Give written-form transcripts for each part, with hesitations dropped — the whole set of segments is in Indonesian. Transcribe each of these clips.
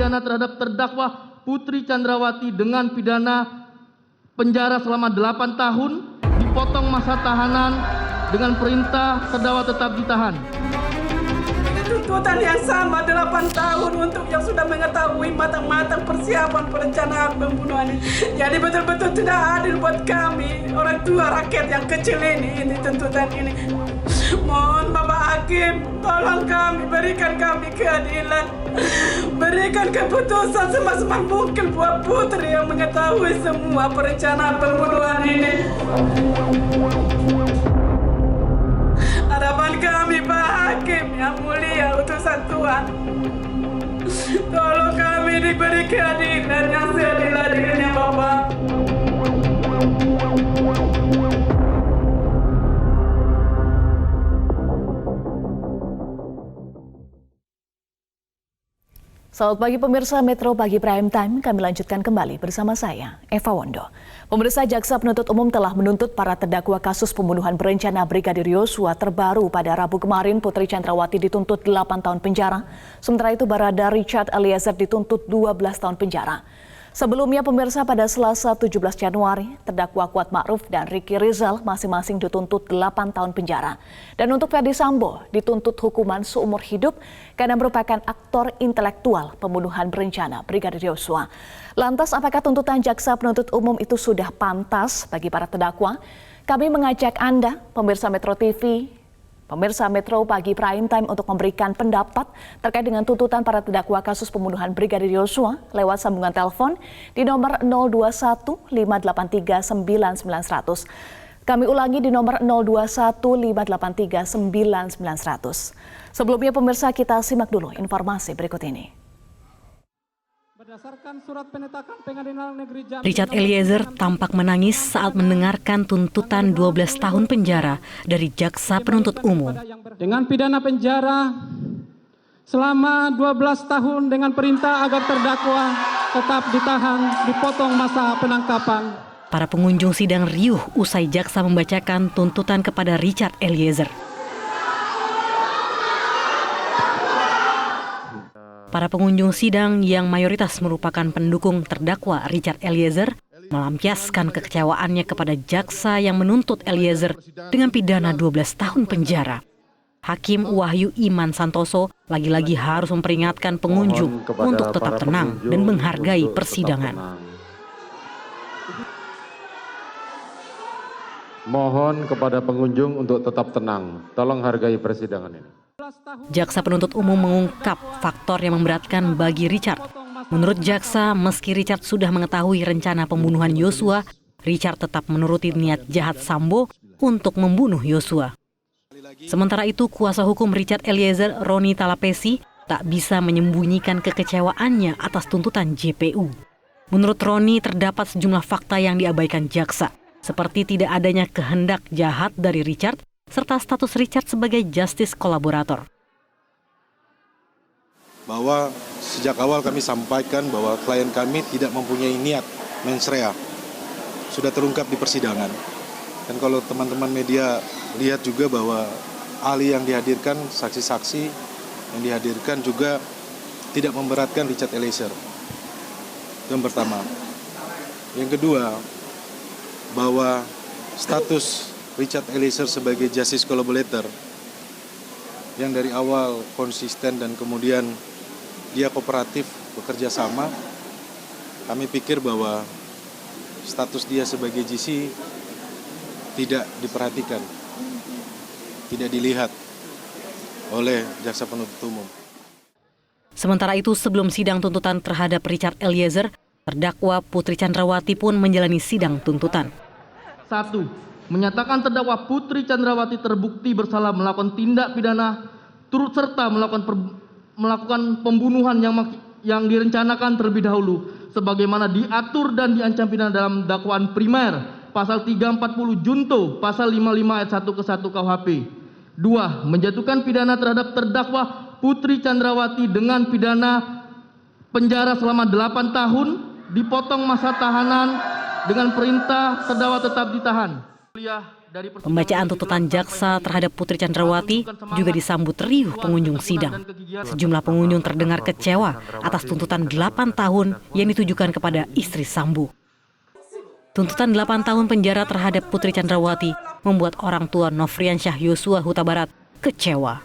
pidana terhadap terdakwa Putri Chandrawati dengan pidana penjara selama 8 tahun, dipotong masa tahanan dengan perintah terdakwa tetap ditahan. Tuntutan yang sama 8 tahun untuk yang sudah mengetahui matang-matang persiapan perencanaan pembunuhan ini. Jadi betul-betul tidak adil buat kami, orang tua rakyat yang kecil ini tuntutan ini. Mohon Bapak Hakim, tolong kami, berikan kami keadilan. Berikan keputusan semaksimal mungkin buat putri yang mengetahui semua perencanaan pembunuhan ini. Harapan kami Pak Hakim yang mulia utusan Tuhan, tolong kami diberi keadilan yang seadil-adilnya Bapak. Selamat pagi pemirsa Metro Pagi Prime Time, kami lanjutkan kembali bersama saya, Eva Wondo. Pemirsa, Jaksa Penuntut Umum telah menuntut para terdakwa kasus pembunuhan berencana Brigadir Yosua terbaru pada Rabu kemarin. Putri Chandrawati dituntut 8 tahun penjara, sementara itu Barada Richard Eliezer dituntut 12 tahun penjara. Sebelumnya pemirsa, pada Selasa 17 Januari, terdakwa Kuat Ma'ruf dan Ricky Rizal masing-masing dituntut 8 tahun penjara. Dan untuk Ferdy Sambo dituntut hukuman seumur hidup karena merupakan aktor intelektual pembunuhan berencana Brigadir Yosua. Lantas apakah tuntutan Jaksa Penuntut Umum itu sudah pantas bagi para terdakwa? Kami mengajak Anda, pemirsa Metro TV, pemirsa Metro Pagi Prime Time untuk memberikan pendapat terkait dengan tuntutan para terdakwa kasus pembunuhan Brigadir Yosua lewat sambungan telepon di nomor 021 583 9900. Kami ulangi di nomor 021 583 9900. Sebelumnya pemirsa, kita simak dulu informasi berikut ini. Berdasarkan surat penetapan Pengadilan Negeri Jambi, Richard Eliezer tampak menangis saat mendengarkan tuntutan 12 tahun penjara dari Jaksa Penuntut Umum. dengan pidana penjara selama 12 tahun dengan perintah agar terdakwa tetap ditahan, dipotong masa penangkapan. Para pengunjung sidang riuh usai jaksa membacakan tuntutan kepada Richard Eliezer. Para pengunjung sidang yang mayoritas merupakan pendukung terdakwa Richard Eliezer melampiaskan kekecewaannya kepada jaksa yang menuntut Eliezer dengan pidana 12 tahun penjara. Hakim Wahyu Iman Santoso lagi-lagi harus memperingatkan pengunjung untuk tetap tenang dan menghargai persidangan. Mohon kepada pengunjung untuk tetap tenang. Tolong hargai persidangan ini. Jaksa Penuntut Umum mengungkap faktor yang memberatkan bagi Richard. Menurut jaksa, meski Richard sudah mengetahui rencana pembunuhan Yosua, Richard tetap menuruti niat jahat Sambo untuk membunuh Yosua. Sementara itu, kuasa hukum Richard Eliezer, Roni Talapesi, tak bisa menyembunyikan kekecewaannya atas tuntutan JPU. Menurut Roni, terdapat sejumlah fakta yang diabaikan jaksa, seperti tidak adanya kehendak jahat dari Richard, serta status Richard sebagai justice kolaborator. Bahwa sejak awal kami sampaikan bahwa klien kami tidak mempunyai niat mens rea. Sudah terungkap di persidangan. Dan kalau teman-teman media lihat juga bahwa ahli yang dihadirkan, saksi-saksi yang dihadirkan juga tidak memberatkan Richard Eliezer. Yang pertama. Yang kedua, bahwa status Richard Eliezer sebagai justice collaborator yang dari awal konsisten dan kemudian dia kooperatif bekerja sama, kami pikir bahwa status dia sebagai GC tidak diperhatikan, tidak dilihat oleh Jaksa Penuntut Umum. Sementara itu, sebelum sidang tuntutan terhadap Richard Eliezer, terdakwa Putri Chandrawati pun menjalani sidang tuntutan. 1. Menyatakan terdakwa Putri Chandrawati terbukti bersalah melakukan tindak pidana turut serta melakukan pembunuhan yang direncanakan terlebih dahulu sebagaimana diatur dan diancam pidana dalam dakwaan primer pasal 340 junto pasal 55 ayat 1 ke 1 KUHP. 2. Menjatuhkan pidana terhadap terdakwa Putri Chandrawati dengan pidana penjara selama 8 tahun, dipotong masa tahanan dengan perintah terdakwa tetap ditahan. Pembacaan tuntutan jaksa terhadap Putri Chandrawati juga disambut riuh pengunjung sidang. Sejumlah pengunjung terdengar kecewa atas tuntutan 8 tahun yang ditujukan kepada istri Sambo. Tuntutan 8 tahun penjara terhadap Putri Chandrawati membuat orang tua Nofriansyah Yosua Huta Barat kecewa.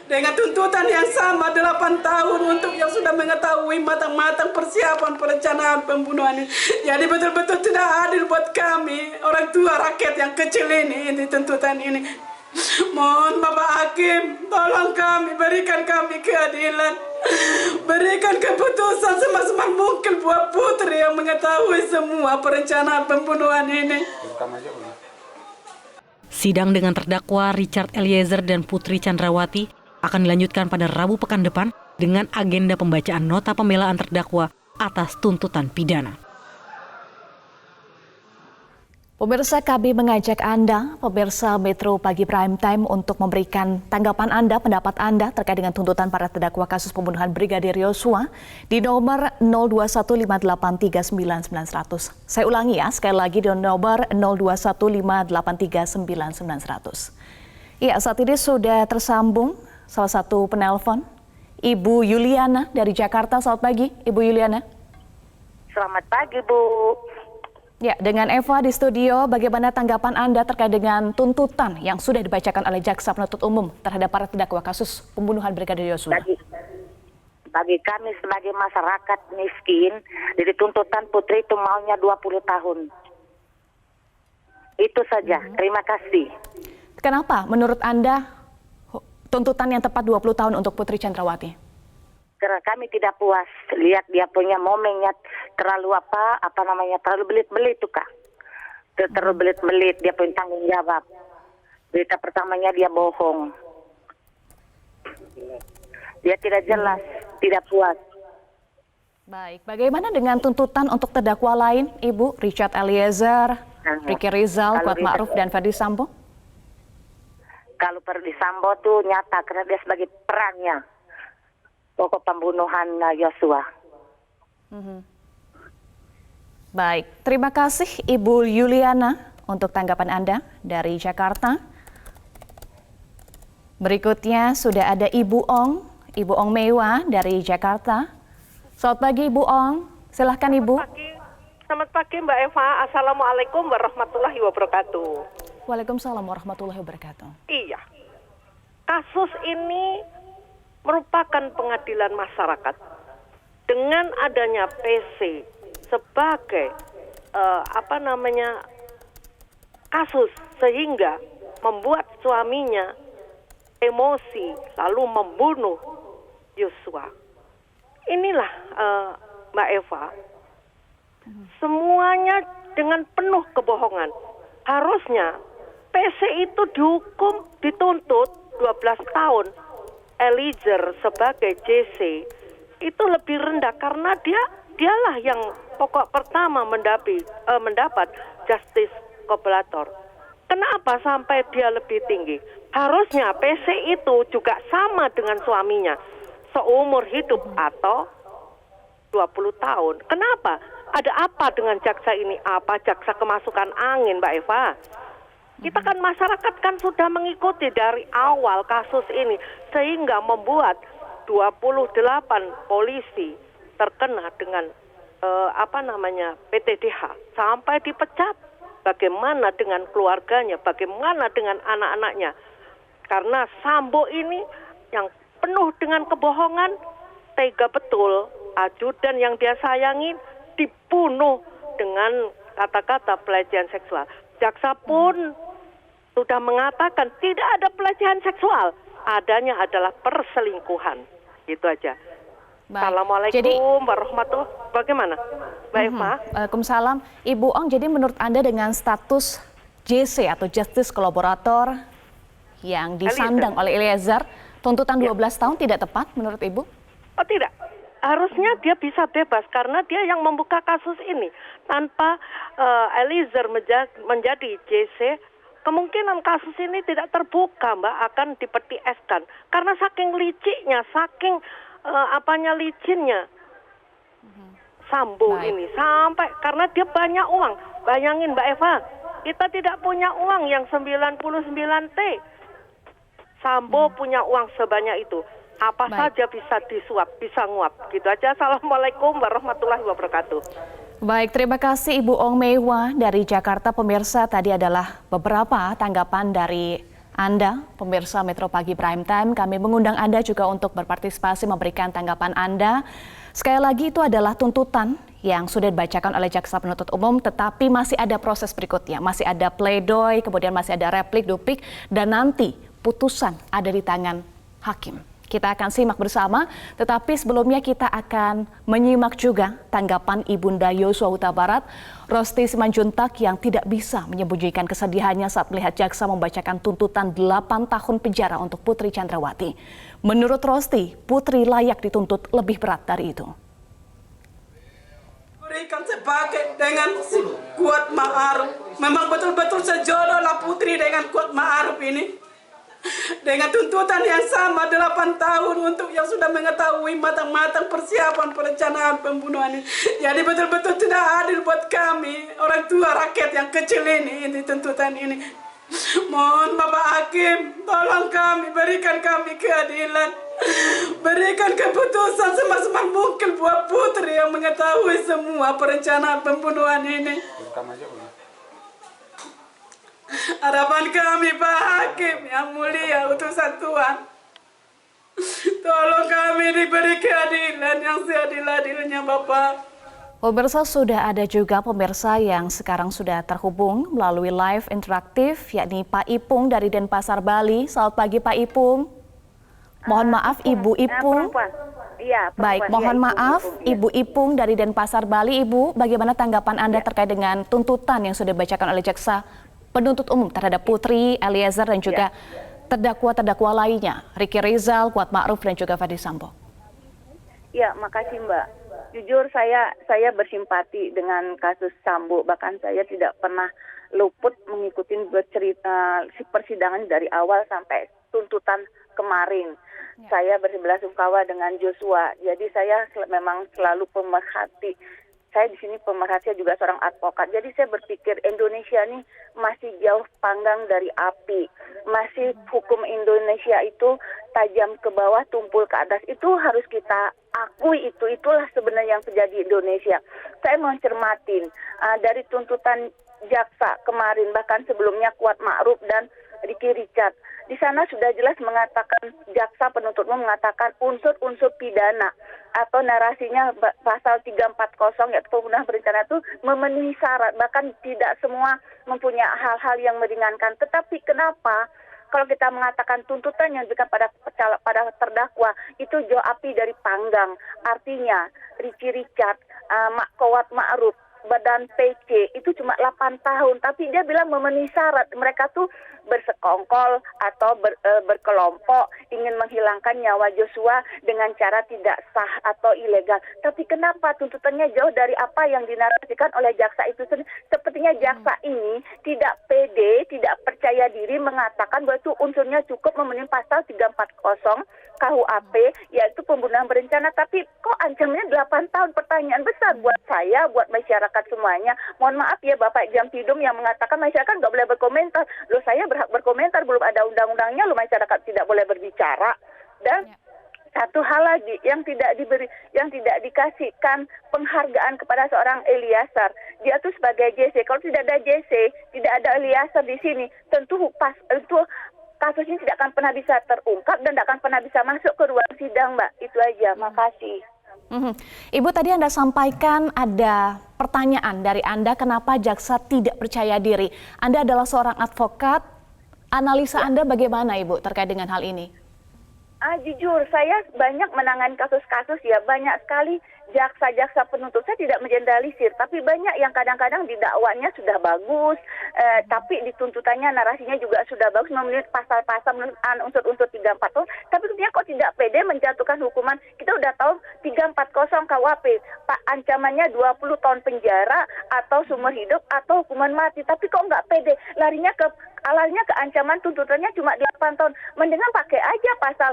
Dengan tuntutan yang sama 8 tahun untuk yang sudah mengetahui matang-matang persiapan perencanaan pembunuhan ini. Jadi betul-betul tidak adil buat kami, orang tua rakyat yang kecil ini tuntutan ini. Mohon Bapak Hakim, tolong kami, berikan kami keadilan. Berikan keputusan semaksimal mungkin buat putri yang mengetahui semua perencanaan pembunuhan ini. Sidang dengan terdakwa Richard Eliezer dan Putri Chandrawati akan dilanjutkan pada Rabu pekan depan dengan agenda pembacaan nota pembelaan terdakwa atas tuntutan pidana. Pemirsa, kami mengajak Anda, pemirsa Metro Pagi Prime Time, untuk memberikan tanggapan Anda, pendapat Anda terkait dengan tuntutan para terdakwa kasus pembunuhan Brigadir Yosua di nomor 0215839900. Saya ulangi ya, sekali lagi di nomor 0215839900. Ya, saat ini sudah tersambung salah satu penelpon, Ibu Yuliana dari Jakarta. Selamat pagi, Ibu Yuliana. Selamat pagi, Bu. Ya, dengan Eva di studio, bagaimana tanggapan Anda terkait dengan tuntutan yang sudah dibacakan oleh Jaksa Penuntut Umum terhadap para terdakwa kasus pembunuhan Brigadir Yosua? Bagi kami sebagai masyarakat miskin, jadi tuntutan Putri itu maunya 20 tahun. Itu saja, terima kasih. Kenapa menurut Anda tuntutan yang tepat 20 tahun untuk Putri Chandrawati? Karena kami tidak puas lihat dia punya momennya terlalu terlalu belit-belit tuh Kak. Terlalu belit-belit, dia punya tanggung jawab. Berita pertamanya dia bohong. Dia tidak jelas, tidak puas. Baik, bagaimana dengan tuntutan untuk terdakwa lain, Ibu? Richard Eliezer, Ricky Rizal, Kuat Ma'ruf, dan Ferdi Sambo? Kalau Ferdi Sambo tuh nyata karena dia sebagai perannya pokok pembunuhan Yosua. Baik, terima kasih Ibu Yuliana untuk tanggapan Anda dari Jakarta. Berikutnya sudah ada Ibu Ong Mewa dari Jakarta. Selamat pagi Ibu Ong, silahkan Ibu. Selamat pagi Mbak Eva, Assalamualaikum warahmatullahi wabarakatuh. Waalaikumsalam warahmatullahi wabarakatuh. Iya, kasus ini merupakan pengadilan masyarakat. Dengan adanya PC sebagai kasus sehingga membuat suaminya emosi lalu membunuh Yosua. Inilah Mbak Eva, semuanya dengan penuh kebohongan. Harusnya PC itu dihukum, dituntut 12 tahun. Eliezer sebagai JC itu lebih rendah karena dialah yang pokok pertama mendapat justice collaborator. Kenapa sampai dia lebih tinggi? Harusnya PC itu juga sama dengan suaminya, seumur hidup atau 20 tahun. Kenapa? Ada apa dengan jaksa ini? Apa jaksa kemasukan angin, Mbak Eva? Kita kan masyarakat kan sudah mengikuti dari awal kasus ini sehingga membuat 28 polisi terkena dengan PTDH sampai dipecat. Bagaimana dengan keluarganya? Bagaimana dengan anak-anaknya? Karena Sambo ini yang penuh dengan kebohongan, tega betul, ajudan yang dia sayangi dibunuh dengan kata-kata pelecehan seksual. Jaksa pun sudah mengatakan tidak ada pelecehan seksual, adanya adalah perselingkuhan. Itu aja. Baik. Assalamualaikum warahmatullahi wabarakatuh. Bagaimana, Mbak Eva? Waalaikumsalam. Ibu Ong, jadi menurut Anda dengan status JC atau Justice Collaborator yang disandang oleh Eliezer, tuntutan 12 tahun tidak tepat menurut Ibu? Oh tidak. Harusnya dia bisa bebas karena dia yang membuka kasus ini. Tanpa Eliezer menjadi JC, kemungkinan kasus ini tidak terbuka, Mbak, akan dipeti eskan. Karena saking liciknya, saking licinnya Sambo ini. Sampai karena dia banyak uang. Bayangin Mbak Eva, Kita tidak punya uang yang 99T. Sambo punya uang sebanyak itu. Apa saja bisa disuap, bisa nguap. Gitu aja. Assalamualaikum warahmatullahi wabarakatuh. Baik, terima kasih Ibu Ong Meiwa dari Jakarta. Pemirsa, tadi adalah beberapa tanggapan dari Anda, pemirsa Metro Pagi Prime Time. Kami mengundang Anda juga untuk berpartisipasi memberikan tanggapan Anda. Sekali lagi itu adalah tuntutan yang sudah dibacakan oleh Jaksa Penuntut Umum, tetapi masih ada proses berikutnya. Masih ada pledoi, kemudian masih ada replik, duplik, dan nanti putusan ada di tangan hakim. Kita akan simak bersama, tetapi sebelumnya kita akan menyimak juga tanggapan Ibunda Yosua Huta Barat, Rosti Simanjuntak, yang tidak bisa menyembunyikan kesedihannya saat melihat jaksa membacakan tuntutan 8 tahun penjara untuk Putri Chandrawati. Menurut Rosti, Putri layak dituntut lebih berat dari itu. Berikan sebagai dengan si Kuat Ma'ruf. Memang betul-betul sejodoh lah Putri dengan Kuat Ma'ruf ini. Dengan tuntutan yang sama 8 tahun untuk yang sudah mengetahui matang-matang persiapan perencanaan pembunuhan ini. Jadi betul-betul tidak adil buat kami, orang tua rakyat yang kecil ini tuntutan ini. Mohon Bapak Hakim, tolong kami, berikan kami keadilan. Berikan keputusan semaksimal mungkin buat Putri yang mengetahui semua perencanaan pembunuhan ini. Harapan kami Pak Hakim yang mulia utusan Tuhan, tolong kami diberi keadilan yang seadil-adilnya Bapak. Pemirsa, sudah ada juga pemirsa yang sekarang sudah terhubung melalui live interaktif, yakni Pak Ipung dari Denpasar, Bali. Selamat pagi Pak Ipung. Mohon maaf Ibu Ipung. Iya, baik, mohon maaf Ibu Ipung dari Denpasar, Bali. Ibu, bagaimana tanggapan Anda terkait dengan tuntutan yang sudah dibacakan oleh Jaksa Penuntut Umum terhadap Putri, Eliezer, dan juga terdakwa-terdakwa lainnya, Ricky Rizal, Kuat Ma'ruf, dan juga Ferdy Sambo? Ya, makasih Mbak. Jujur saya bersimpati dengan kasus Sambo, bahkan saya tidak pernah luput mengikuti bercerita persidangan dari awal sampai tuntutan kemarin. Saya berbelasungkawa dengan Joshua, jadi saya memang selalu pemerhati. Saya di sini pemerhati juga seorang advokat. Jadi saya berpikir Indonesia ini masih jauh panggang dari api. Masih hukum Indonesia itu tajam ke bawah, tumpul ke atas. Itu harus kita akui itulah sebenarnya yang terjadi di Indonesia. Saya mencermatin dari tuntutan jaksa kemarin, bahkan sebelumnya Kuat Ma'ruf dan Ricky Richard. Di sana sudah jelas mengatakan, jaksa penuntut umum mengatakan unsur-unsur pidana atau narasinya pasal 340 yaitu pembunuhan berencana itu memenuhi syarat, bahkan tidak semua mempunyai hal-hal yang meringankan. Tetapi kenapa kalau kita mengatakan tuntutan yang diberikan pada terdakwa itu jauh api dari panggang? Artinya Ricky Richard, Kuat Ma'ruf, Badan PC itu cuma 8 tahun, tapi dia bilang memenuhi syarat. Mereka tuh bersekongkol atau berkelompok ingin menghilangkan nyawa Joshua dengan cara tidak sah atau ilegal. Tapi kenapa tuntutannya jauh dari apa yang dinarasikan oleh jaksa itu sendiri? Sepertinya jaksa ini tidak pede, tidak percaya diri mengatakan bahwa itu unsurnya cukup memenuhi pasal 340 KUHP, yaitu pembunuhan berencana. Tapi kok ancamannya 8 tahun? Pertanyaan besar buat saya, buat masyarakat semuanya. Mohon maaf ya Bapak Jamtidum yang mengatakan masyarakat nggak boleh berkomentar. Loh, saya berhak berkomentar, belum ada undang-undangnya, loh masyarakat tidak boleh berbicara. Dan satu hal lagi yang tidak dikasihkan penghargaan kepada seorang Eliezer. Dia tuh sebagai JC. Kalau tidak ada JC, tidak ada Eliezer di sini, tentu kasus ini tidak akan pernah bisa terungkap dan tidak akan pernah bisa masuk ke ruang sidang, Mbak. Itu aja, makasih. Ibu, tadi Anda sampaikan ada pertanyaan dari Anda, kenapa jaksa tidak percaya diri? Anda adalah seorang advokat, analisa Anda bagaimana Ibu terkait dengan hal ini? Jujur, saya banyak menangani kasus-kasus ya, banyak sekali jaksa-jaksa penuntut. Saya tidak mengeneralisir, tapi banyak yang kadang-kadang di dakwanya sudah bagus, tapi di tuntutannya narasinya juga sudah bagus, memenuhi pasal-pasal unsur-unsur 340. Tapi kemudian kok tidak pede menjatuhkan hukuman? Kita udah tahu 340 KUHP, Pak, ancamannya 20 tahun penjara atau seumur hidup atau hukuman mati. Tapi kok nggak pede? Larinya ke Alalnya keancaman tuntutannya cuma 8 tahun. Mendingan pakai aja pasal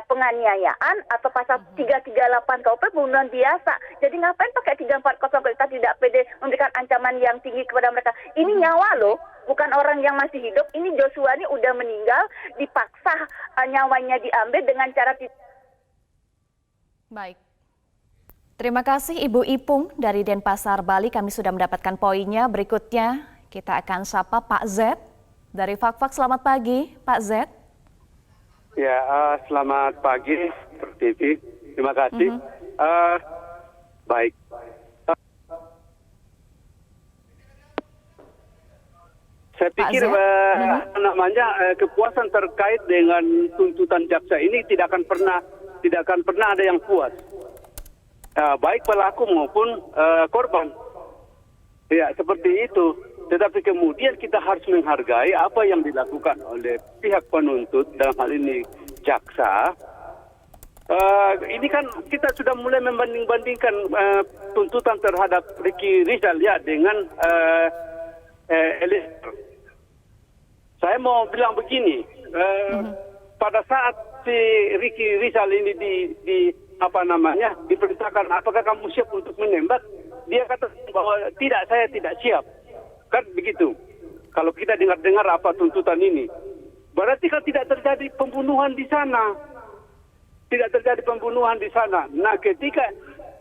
penganiayaan atau pasal 338 KUP pembunuhan biasa. Jadi ngapain pakai 340 kalau kita tidak pede memberikan ancaman yang tinggi kepada mereka. Ini nyawa loh, bukan orang yang masih hidup. Ini Joshua ini udah meninggal, dipaksa nyawanya diambil dengan cara Baik. Terima kasih Ibu Ipung dari Denpasar, Bali. Kami sudah mendapatkan poinnya. Berikutnya kita akan sapa Pak Z dari Fakfak. Selamat pagi, Pak Z. Ya, selamat pagi, TV. Terima kasih. Baik. Saya pikir kepuasan terkait dengan tuntutan jaksa ini tidak akan pernah ada yang puas. Baik pelaku maupun korban. Ya, seperti itu. Tetapi kemudian kita harus menghargai apa yang dilakukan oleh pihak penuntut, dalam hal ini jaksa. Ini kan kita sudah mulai membanding-bandingkan tuntutan terhadap Ricky Rizal ya dengan Eliezer. Saya mau bilang begini, pada saat si Ricky Rizal ini diperintahkan apakah kamu siap untuk menembak, dia kata bahwa tidak, saya tidak siap. Kan begitu. Kalau kita dengar apa tuntutan ini, berarti kan tidak terjadi pembunuhan di sana. Tidak terjadi pembunuhan di sana. Nah, ketika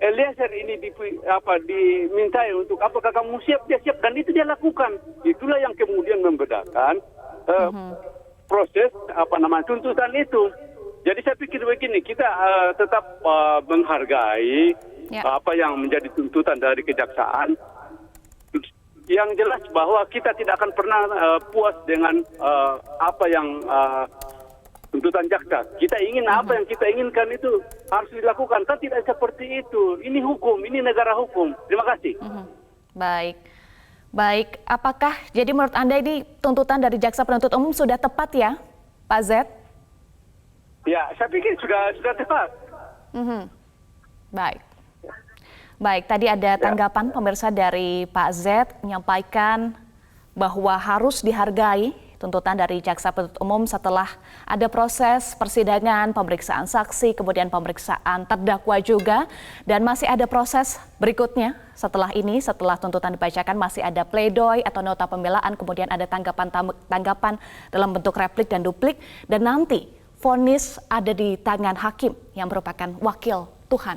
Eliezer ini dimintai untuk apakah kamu siap, dia siap, dan itu dia lakukan. Itulah yang kemudian membedakan proses tuntutan itu. Jadi saya pikir begini, kita tetap menghargai apa yang menjadi tuntutan dari kejaksaan. Yang jelas bahwa kita tidak akan pernah puas dengan apa yang tuntutan jaksa. Kita ingin apa yang kita inginkan itu harus dilakukan. Kan tidak seperti itu. Ini hukum, ini negara hukum. Terima kasih. Baik. Apakah jadi menurut Anda ini tuntutan dari jaksa penuntut umum sudah tepat ya, Pak Z? Ya, saya pikir sudah tepat. Baik, tadi ada tanggapan pemirsa dari Pak Z menyampaikan bahwa harus dihargai tuntutan dari jaksa penuntut umum setelah ada proses persidangan, pemeriksaan saksi, kemudian pemeriksaan terdakwa juga, dan masih ada proses berikutnya setelah ini, setelah tuntutan dibacakan masih ada pledoi atau nota pembelaan, kemudian ada tanggapan dalam bentuk replik dan duplik, dan nanti vonis ada di tangan hakim yang merupakan wakil Tuhan.